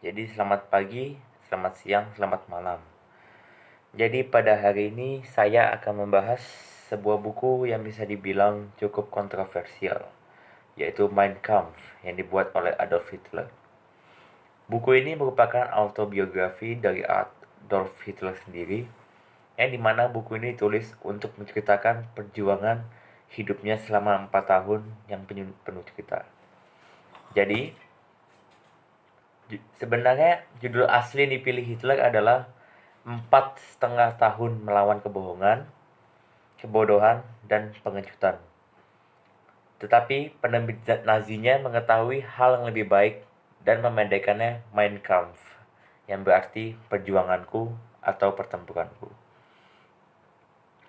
Jadi selamat pagi, selamat siang, selamat malam. Jadi pada hari ini saya akan membahas sebuah buku yang bisa dibilang cukup kontroversial, yaitu Mein Kampf yang dibuat oleh Adolf Hitler. Buku ini merupakan autobiografi dari Adolf Hitler sendiri, yang dimana buku ini ditulis untuk menceritakan perjuangan hidupnya selama 4 tahun yang penuh cerita. Jadi, sebenarnya judul asli yang dipilih Hitler adalah 4,5 tahun melawan kebohongan, kebodohan, dan pengecutan. Tetapi penerbit Nazinya mengetahui hal yang lebih baik dan memendekkannya Mein Kampf, yang berarti perjuanganku atau pertempuranku.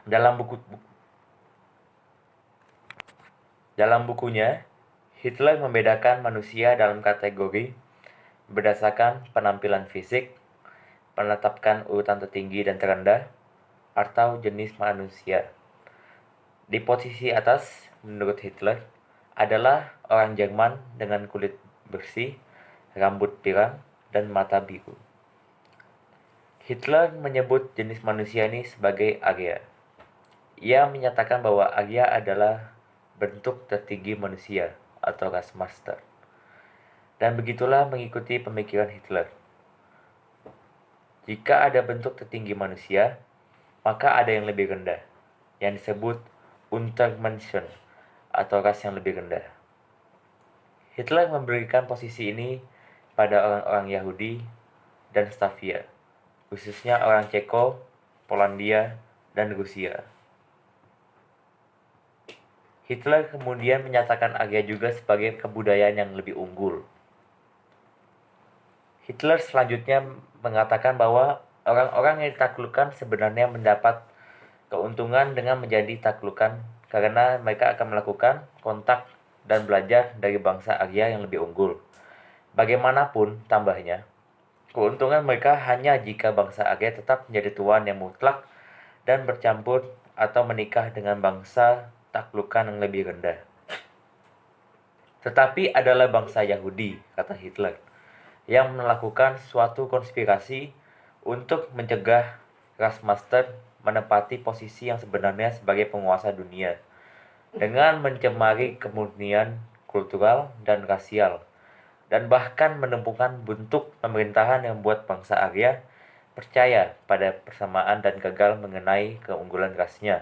Dalam bukunya, Hitler membedakan manusia dalam kategori berdasarkan penampilan fisik, menetapkan urutan tertinggi dan terendah, atau jenis manusia. Di posisi atas, menurut Hitler, adalah orang Jerman dengan kulit bersih, rambut pirang, dan mata biru. Hitler menyebut jenis manusia ini sebagai Arya. Ia menyatakan bahwa Arya adalah bentuk tertinggi manusia atau ras master. Dan begitulah mengikuti pemikiran Hitler. Jika ada bentuk tertinggi manusia, maka ada yang lebih rendah, yang disebut Untermenschen atau ras yang lebih rendah. Hitler memberikan posisi ini pada orang-orang Yahudi dan Slavia, khususnya orang Ceko, Polandia, dan Rusia. Hitler kemudian menyatakan Arya juga sebagai kebudayaan yang lebih unggul. Hitler selanjutnya mengatakan bahwa orang-orang yang ditaklukkan sebenarnya mendapat keuntungan dengan menjadi taklukan karena mereka akan melakukan kontak dan belajar dari bangsa Arya yang lebih unggul. Bagaimanapun tambahnya, keuntungan mereka hanya jika bangsa Arya tetap menjadi tuan yang mutlak dan bercampur atau menikah dengan bangsa taklukan yang lebih rendah. Tetapi adalah bangsa Yahudi, kata Hitler, yang melakukan suatu konspirasi untuk mencegah ras master menempati posisi yang sebenarnya sebagai penguasa dunia dengan mencemari kemurnian kultural dan rasial dan bahkan menemukan bentuk pemerintahan yang membuat bangsa Arya percaya pada persamaan dan gagal mengenai keunggulan rasnya.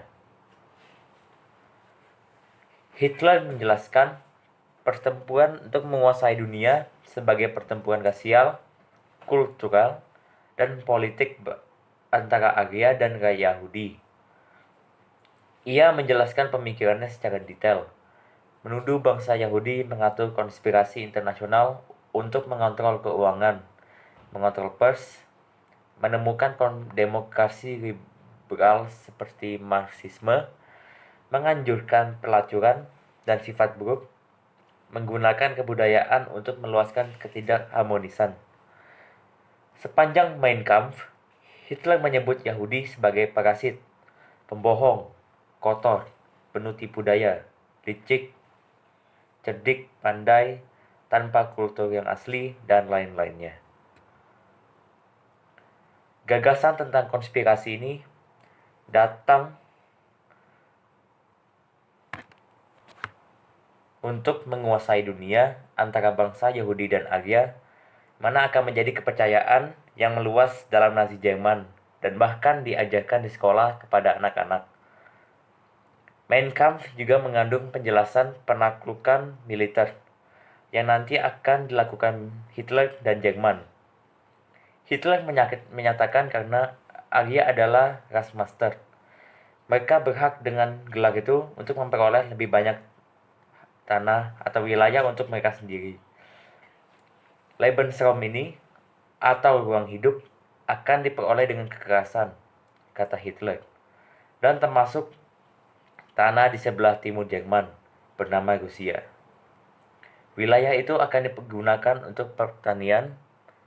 Hitler menjelaskan pertempuran untuk menguasai dunia sebagai pertempuran rasial, kultural, dan politik antara Arya dan Yahudi. Ia menjelaskan pemikirannya secara detail, menuduh bangsa Yahudi mengatur konspirasi internasional untuk mengontrol keuangan, mengontrol pers, menemukan demokrasi liberal seperti Marxisme, menganjurkan pelacuran dan sifat buruk, menggunakan kebudayaan untuk meluaskan ketidakharmonisan. Sepanjang Mein Kampf, Hitler menyebut Yahudi sebagai parasit, pembohong, kotor, penuh tipu daya, licik, cerdik, pandai, tanpa kultur yang asli, dan lain-lainnya. Gagasan tentang konspirasi ini datang untuk menguasai dunia antara bangsa Yahudi dan Arya, mana akan menjadi kepercayaan yang meluas dalam Nazi Jerman dan bahkan diajarkan di sekolah kepada anak-anak. Mein Kampf juga mengandung penjelasan penaklukan militer yang nanti akan dilakukan Hitler dan Jerman. Hitler menyatakan karena Arya adalah ras master, mereka berhak dengan gelar itu untuk memperoleh lebih banyak tanah atau wilayah untuk mereka sendiri. Lebensraum ini atau ruang hidup akan diperoleh dengan kekerasan, kata Hitler, dan termasuk tanah di sebelah timur Jerman bernama Rusia. Wilayah itu akan digunakan untuk pertanian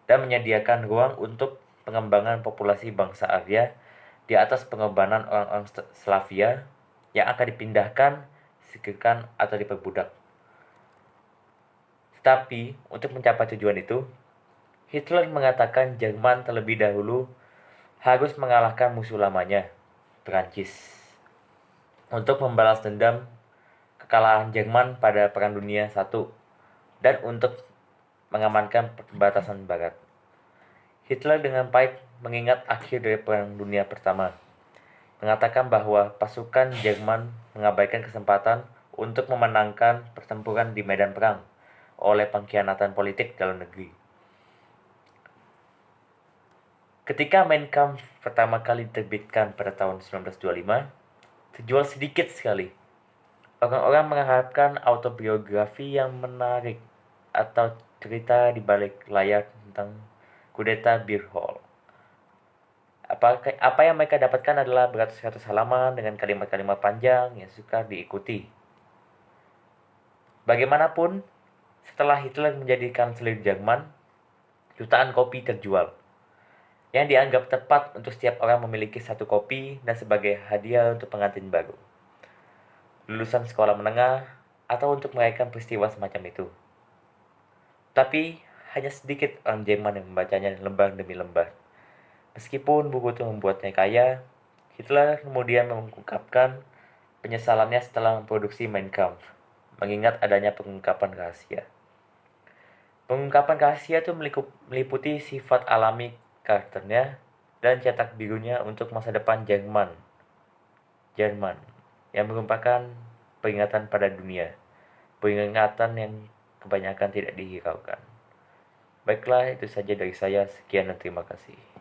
dan menyediakan ruang untuk pengembangan populasi bangsa Arya di atas pengorbanan orang-orang Slavia yang akan dipindahkan, disingkirkan, atau diperbudak. Tetapi, untuk mencapai tujuan itu, Hitler mengatakan Jerman terlebih dahulu harus mengalahkan musuh lamanya, Prancis, untuk membalas dendam kekalahan Jerman pada Perang Dunia I dan untuk mengamankan perbatasan barat. Hitler dengan baik mengingat akhir dari Perang Dunia Pertama, mengatakan bahwa pasukan Jerman mengabaikan kesempatan untuk memenangkan pertempuran di medan perang oleh pengkhianatan politik dalam negeri. Ketika Mein Kampf pertama kali diterbitkan pada tahun 1925, terjual sedikit sekali. Orang-orang mengharapkan autobiografi yang menarik atau cerita di balik layar tentang kudeta Beer Hall. Apa yang mereka dapatkan adalah beratus-ratus halaman dengan kalimat-kalimat panjang yang sukar diikuti. Bagaimanapun, setelah Hitler menjadi kanselir Jerman, jutaan kopi terjual, yang dianggap tepat untuk setiap orang memiliki satu kopi dan sebagai hadiah untuk pengantin baru, lulusan sekolah menengah, atau untuk merayakan peristiwa semacam itu. Tapi, hanya sedikit orang Jerman yang membacanya lembar demi lembar. Meskipun buku itu membuatnya kaya, Hitler kemudian mengungkapkan penyesalannya setelah memproduksi Mein Kampf, mengingat adanya pengungkapan rahasia. Pengungkapan rahasia itu meliputi sifat alami karakternya dan cetak birunya untuk masa depan Jerman, yang merupakan peringatan pada dunia, peringatan yang kebanyakan tidak dihiraukan. Baiklah, itu saja dari saya. Sekian dan terima kasih.